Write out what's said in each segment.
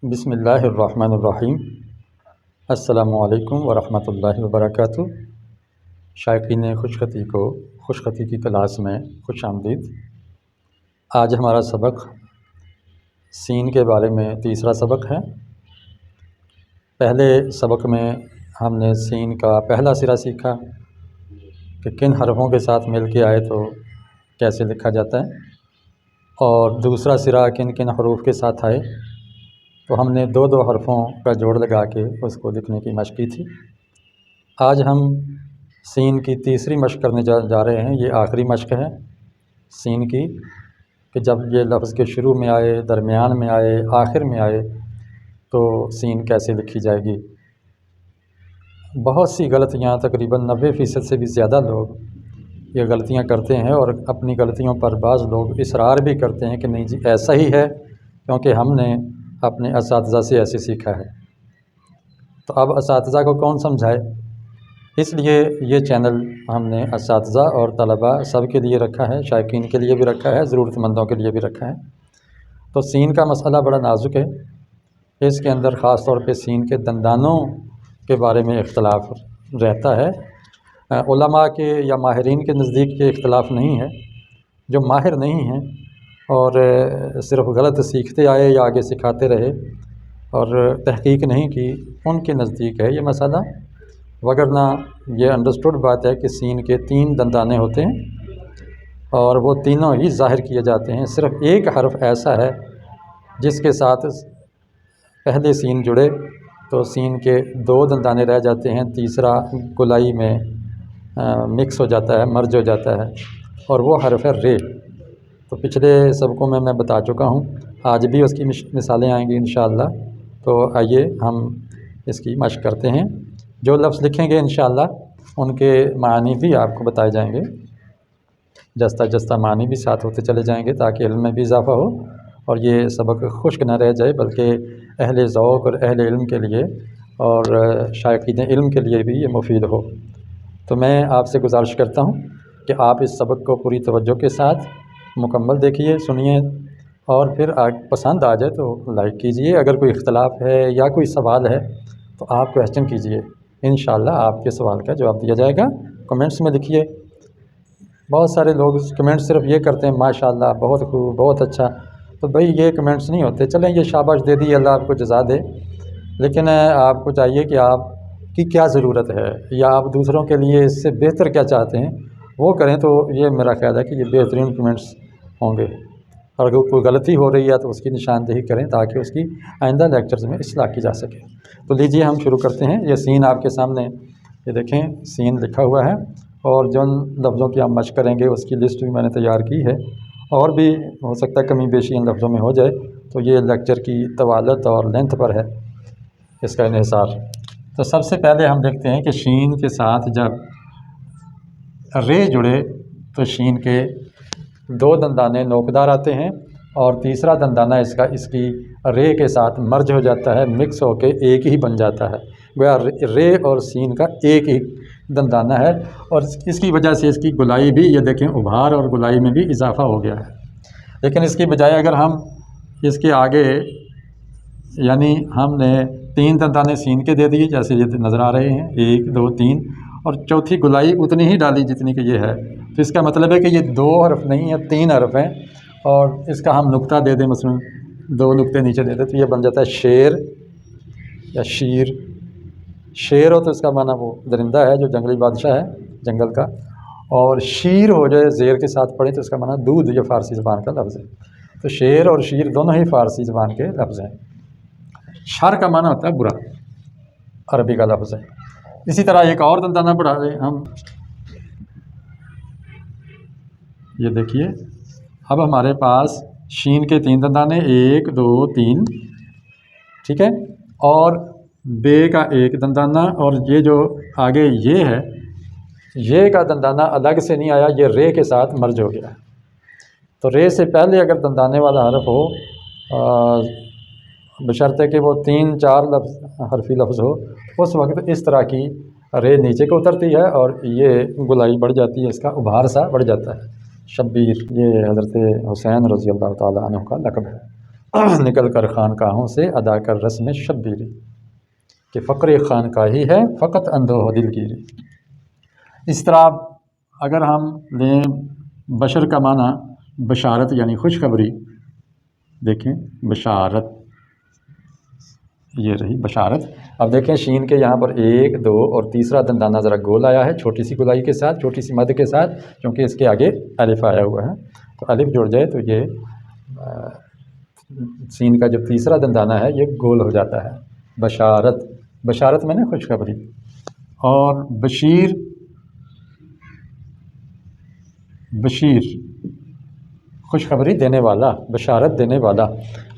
بسم اللہ الرحمن الرحیم۔ السلام علیکم ورحمۃ اللہ وبرکاتہ۔ شائقین خوش خطی کی کلاس میں خوش آمدید۔ آج ہمارا سبق سین کے بارے میں تیسرا سبق ہے۔ پہلے سبق میں ہم نے سین کا پہلا سرا سیکھا کہ کن حرفوں کے ساتھ مل کے آئے تو کیسے لکھا جاتا ہے، اور دوسرا سرا کن کن حروف کے ساتھ آئے تو ہم نے دو حرفوں کا جوڑ لگا کے اس کو لکھنے کی مشق کی تھی۔ آج ہم سین کی تیسری مشق کرنے جا رہے ہیں۔ یہ آخری مشق ہے سین کی، کہ جب یہ لفظ کے شروع میں آئے، درمیان میں آئے، آخر میں آئے تو سین کیسے لکھی جائے گی۔ بہت سی غلطیاں، تقریباً 90% سے بھی زیادہ لوگ یہ غلطیاں کرتے ہیں، اور اپنی غلطیوں پر بعض لوگ اصرار بھی کرتے ہیں کہ نہیں جی ایسا ہی ہے کیونکہ ہم نے اپنے اساتذہ سے ایسے سیکھا ہے۔ تو اب اساتذہ کو کون سمجھائے، اس لیے یہ چینل ہم نے اساتذہ اور طلباء سب کے لیے رکھا ہے، شائقین کے لیے بھی رکھا ہے، ضرورت مندوں کے لیے بھی رکھا ہے۔ تو سین کا مسئلہ بڑا نازک ہے، اس کے اندر خاص طور پہ سین کے دندانوں کے بارے میں اختلاف رہتا ہے۔ علماء کے یا ماہرین کے نزدیک یہ اختلاف نہیں ہے۔ جو ماہر نہیں ہیں اور صرف غلط سیکھتے آئے یا آگے سکھاتے رہے اور تحقیق نہیں کی، ان کے نزدیک ہے یہ مسئلہ، وگرنہ یہ انڈرسٹوڈ بات ہے کہ سین کے 3 دندانے ہوتے ہیں اور وہ تینوں ہی ظاہر کیے جاتے ہیں۔ صرف ایک حرف ایسا ہے جس کے ساتھ پہلے سین جڑے تو سین کے 2 دندانے رہ جاتے ہیں، تیسرا گولائی میں مکس ہو جاتا ہے، مرج ہو جاتا ہے، اور وہ حرف ہے رے۔ تو پچھلے سبقوں میں بتا چکا ہوں، آج بھی اس کی مثالیں آئیں گی انشاءاللہ۔ تو آئیے ہم اس کی مشق کرتے ہیں۔ جو لفظ لکھیں گے انشاءاللہ ان کے معنی بھی آپ کو بتائے جائیں گے، جستہ جستہ معنی بھی ساتھ ہوتے چلے جائیں گے تاکہ علم میں بھی اضافہ ہو اور یہ سبق خشک نہ رہ جائے، بلکہ اہل ذوق اور اہل علم کے لیے اور شائقین علم کے لیے بھی یہ مفید ہو۔ تو میں آپ سے گزارش کرتا ہوں کہ آپ اس سبق کو پوری توجہ کے ساتھ مکمل دیکھیے، سنیے، اور پھر پسند آ جائے تو لائک کیجئے۔ اگر کوئی اختلاف ہے یا کوئی سوال ہے تو آپ کویسچن کیجئے، انشاءاللہ آپ کے سوال کا جواب دیا جائے گا۔ کمنٹس میں لکھیے۔ بہت سارے لوگ کمنٹ صرف یہ کرتے ہیں ماشاءاللہ، بہت خوب، بہت اچھا، تو بھئی یہ کمنٹس نہیں ہوتے۔ چلیں یہ شاباش دے دی، اللہ آپ کو جزا دے، لیکن آپ کو چاہیے کہ آپ کی کیا ضرورت ہے یا آپ دوسروں کے لیے اس سے بہتر کیا چاہتے ہیں وہ کریں، تو یہ میرا خیال ہے کہ یہ بہترین کمنٹس ہوں گے۔ اور اگر کوئی غلطی ہو رہی ہے تو اس کی نشاندہی کریں تاکہ اس کی آئندہ لیکچرز میں اصلاح کی جا سکے۔ تو لیجئے ہم شروع کرتے ہیں۔ یہ سین آپ کے سامنے، یہ دیکھیں سین لکھا ہوا ہے، اور جن لفظوں کی ہم مشق کریں گے اس کی لسٹ بھی میں نے تیار کی ہے، اور بھی ہو سکتا ہے کمی بیشی ان لفظوں میں ہو جائے، تو یہ لیکچر کی طوالت اور لینتھ پر ہے اس کا انحصار۔ تو سب سے پہلے ہم دیکھتے ہیں کہ شین کے ساتھ جب رے جڑے تو شین کے 2 دندانے نوکدار آتے ہیں، اور تیسرا دندانہ اس کی رے کے ساتھ مرج ہو جاتا ہے، مکس ہو کے ایک ہی بن جاتا ہے، گویا رے اور سین کا ایک ہی دندانہ ہے، اور اس کی وجہ سے اس کی گولائی بھی، یہ دیکھیں ابھار اور گولائی میں بھی اضافہ ہو گیا ہے۔ لیکن اس کی بجائے اگر ہم اس کے آگے، یعنی ہم نے 3 دندانے سین کے دے دیے جیسے یہ نظر آ رہے ہیں، 1 2 3، اور چوتھی گولائی اتنی ہی ڈالی جتنی کہ یہ ہے، تو اس کا مطلب ہے کہ یہ 2 حرف نہیں ہیں، 3 حرف ہیں، اور اس کا ہم نقطہ دے دیں، مثلا 2 نقطے نیچے دے دیں تو یہ بن جاتا ہے شیر یا شیر۔ شیر ہو تو اس کا معنی وہ درندہ ہے جو جنگلی بادشاہ ہے جنگل کا، اور شیر ہو جائے زیر کے ساتھ پڑھیں تو اس کا معنی دودھ، یہ فارسی زبان کا لفظ ہے۔ تو شیر اور شیر دونوں ہی فارسی زبان کے لفظ ہیں۔ شر کا معنی ہوتا ہے برا، عربی کا لفظ ہے۔ اسی طرح ایک اور دندانہ پڑھا دیں ہم، یہ دیکھیے اب ہمارے پاس شین کے 3 دندانے، 1 2 3، ٹھیک ہے، اور بے کا 1 دندانہ، اور یہ جو آگے یہ ہے، یہ کا دندانہ الگ سے نہیں آیا، یہ رے کے ساتھ مرج ہو گیا۔ تو رے سے پہلے اگر دندانے والا حرف ہو، بشرطے کہ وہ 3 4 حرفی لفظ ہو، اس وقت اس طرح کی رے نیچے کو اترتی ہے اور یہ گولائی بڑھ جاتی ہے، اس کا ابھار سا بڑھ جاتا ہے۔ شبیر، یہ حضرت حسین رضی اللہ تعالیٰ عنہ کا لقب ہے۔ نکل کر خانقاہوں سے ادا کر رسم شبیری، کہ فقر خانقاہی ہے فقط اندھو ہو دلگیری۔ اس طرح اگر ہم لیں بشر کا معنی بشارت یعنی خوشخبری، دیکھیں بشارت، یہ رہی بشارت۔ اب دیکھیں شین کے یہاں پر 1 2 اور تیسرا دندانہ ذرا گول آیا ہے، چھوٹی سی گولائی کے ساتھ، چھوٹی سی مد کے ساتھ، کیونکہ اس کے آگے الف آیا ہوا ہے، تو الف جڑ جائے تو یہ سین کا جو تیسرا دندانہ ہے یہ گول ہو جاتا ہے۔ بشارت، بشارت میں نے خوشخبری، اور بشیر، بشیر خوشخبری دینے والا، بشارت دینے والا۔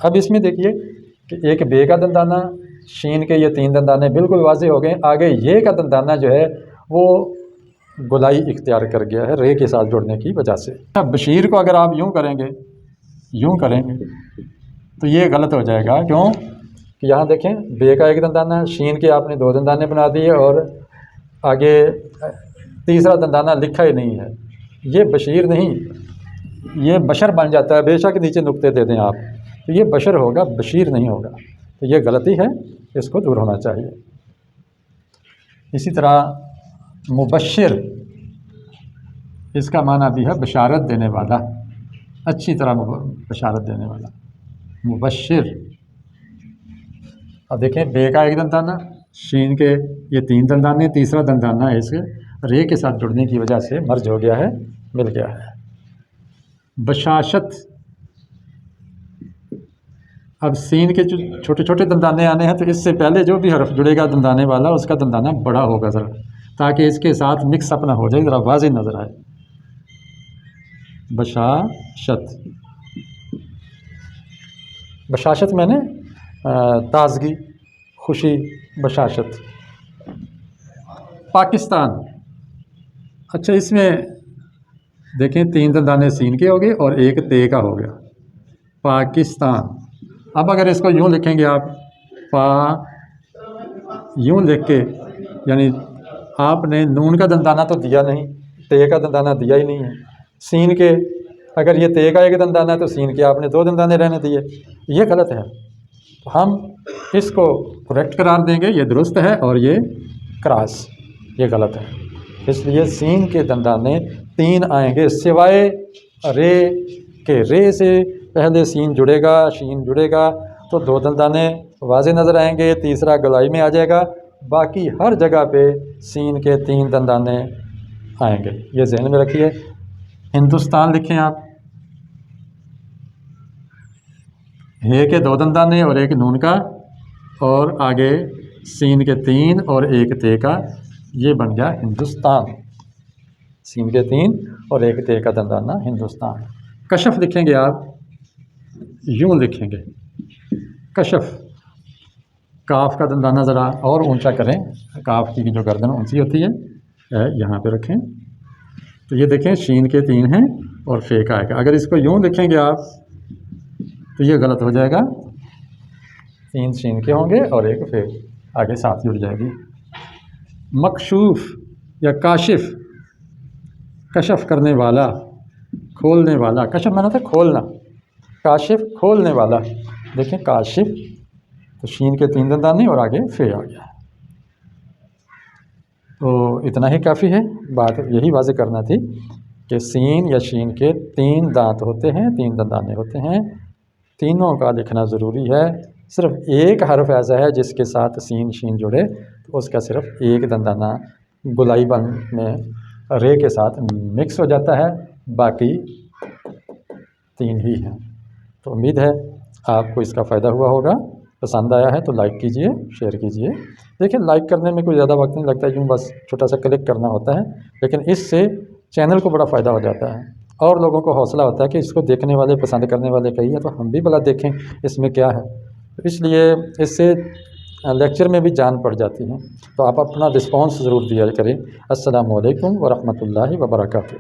اب اس میں دیکھیے کہ ایک بے کا دندانہ، شین کے یہ 3 دندانے بالکل واضح ہو گئے، آگے یہ کا دندانہ جو ہے وہ گولائی اختیار کر گیا ہے رے کے ساتھ جڑنے کی وجہ سے۔ اب بشیر کو اگر آپ یوں کریں گے، یوں کریں گے تو یہ غلط ہو جائے گا، کیوں کہ یہاں دیکھیں بے کا 1 دندانہ، شین کے آپ نے 2 دندانے بنا دیے اور آگے تیسرا دندانہ لکھا ہی نہیں ہے، یہ بشیر نہیں، یہ بشر بن جاتا ہے، بے شک نیچے نقطے دے دیں آپ، تو یہ بشر ہوگا، بشیر نہیں ہوگا، تو یہ غلطی ہے، اس کو دور ہونا چاہیے۔ اسی طرح مبشر، اس کا معنی بھی ہے بشارت دینے والا، اچھی طرح بشارت دینے والا، مبشر۔ اب دیکھیں بے کا 1 دندانہ، شین کے یہ 3 دندانے، تیسرا دندانہ اس رے کے ساتھ جڑنے کی وجہ سے مرج ہو گیا ہے، مل گیا ہے۔ بشاشت، اب سین کے جو چھوٹے چھوٹے دندانے آنے ہیں تو اس سے پہلے جو بھی حرف جڑے گا دندانے والا اس کا دندانہ بڑا ہوگا ذرا، تاکہ اس کے ساتھ مکس اپ نہ ہو جائے، ذرا واضح نظر آئے۔ بشاشت، بشاشت میں نے تازگی، خوشی، بشاشت۔ پاکستان، اچھا اس میں دیکھیں 3 دندانے سین کے ہو گئے اور 1 تے کا ہو گیا، پاکستان۔ اب اگر اس کو یوں لکھیں گے آپ، پا یوں لکھ کے، یعنی آپ نے نون کا دندانہ تو دیا نہیں، تے کا دندانہ دیا ہی نہیں ہے، سین کے اگر یہ تے کا 1 دندانہ ہے تو سین کے آپ نے 2 دندانے رہنے دیے، یہ غلط ہے، تو ہم اس کو کریکٹ قرار دیں گے، یہ درست ہے، اور یہ کراس، یہ غلط ہے۔ اس لیے سین کے دندانے 3 آئیں گے، سوائے رے کے، رے سے پہلے سین جڑے گا، شین جڑے گا تو 2 دندانے واضح نظر آئیں گے، تیسرا گولائی میں آ جائے گا، باقی ہر جگہ پہ سین کے 3 دندانے آئیں گے، یہ ذہن میں رکھیے۔ ہندوستان لکھیں آپ، ہے کے 2 دندانے اور 1 نون کا، اور آگے سین کے 3 اور 1 تے کا، یہ بن گیا ہندوستان، سین کے 3 اور 1 تے کا دندانہ ہندوستان۔ کشف لکھیں گے آپ، یوں لکھیں گے کشف، کاف کا دندانہ ذرا اور اونچا کریں، کاف کی جو گردن اونچی ہوتی ہے یہاں پہ رکھیں، تو یہ دیکھیں شین کے 3 ہیں اور فے کا ہے، اگر اس کو یوں لکھیں گے آپ تو یہ غلط ہو جائے گا، 3 شین کے ہوں گے اور 1 فے آگے ساتھ جڑ جائے گی۔ مکشوف یا کاشف، کشف کرنے والا، کھولنے والا، کشف مانا تھا کھولنا، کاشف کھولنے والا، دیکھیں کاشف تو شین کے 3 دندانے اور آگے فے آ گیا، تو اتنا ہی کافی ہے، بات یہی واضح کرنا تھی کہ سین یا شین کے 3 دانت ہوتے ہیں، 3 دندانے ہوتے ہیں، تینوں کا لکھنا ضروری ہے، صرف ایک حرف ایسا ہے جس کے ساتھ سین شین جڑے تو اس کا صرف 1 دندانہ گولائی بن میں رے کے ساتھ مکس ہو جاتا ہے، باقی 3 ہی ہیں۔ تو امید ہے آپ کو اس کا فائدہ ہوا ہوگا، پسند آیا ہے تو لائک کیجئے، شیئر کیجئے۔ دیکھیں لائک کرنے میں کوئی زیادہ وقت نہیں لگتا، یوں بس چھوٹا سا کلک کرنا ہوتا ہے، لیکن اس سے چینل کو بڑا فائدہ ہو جاتا ہے، اور لوگوں کو حوصلہ ہوتا ہے کہ اس کو دیکھنے والے، پسند کرنے والے کئی ہیں، تو ہم بھی بھلا دیکھیں اس میں کیا ہے، اس لیے اس سے لیکچر میں بھی جان پڑ جاتی ہے، تو آپ اپنا رسپانس ضرور دیا کریں۔ السلام علیکم ورحمۃ اللہ وبرکاتہ۔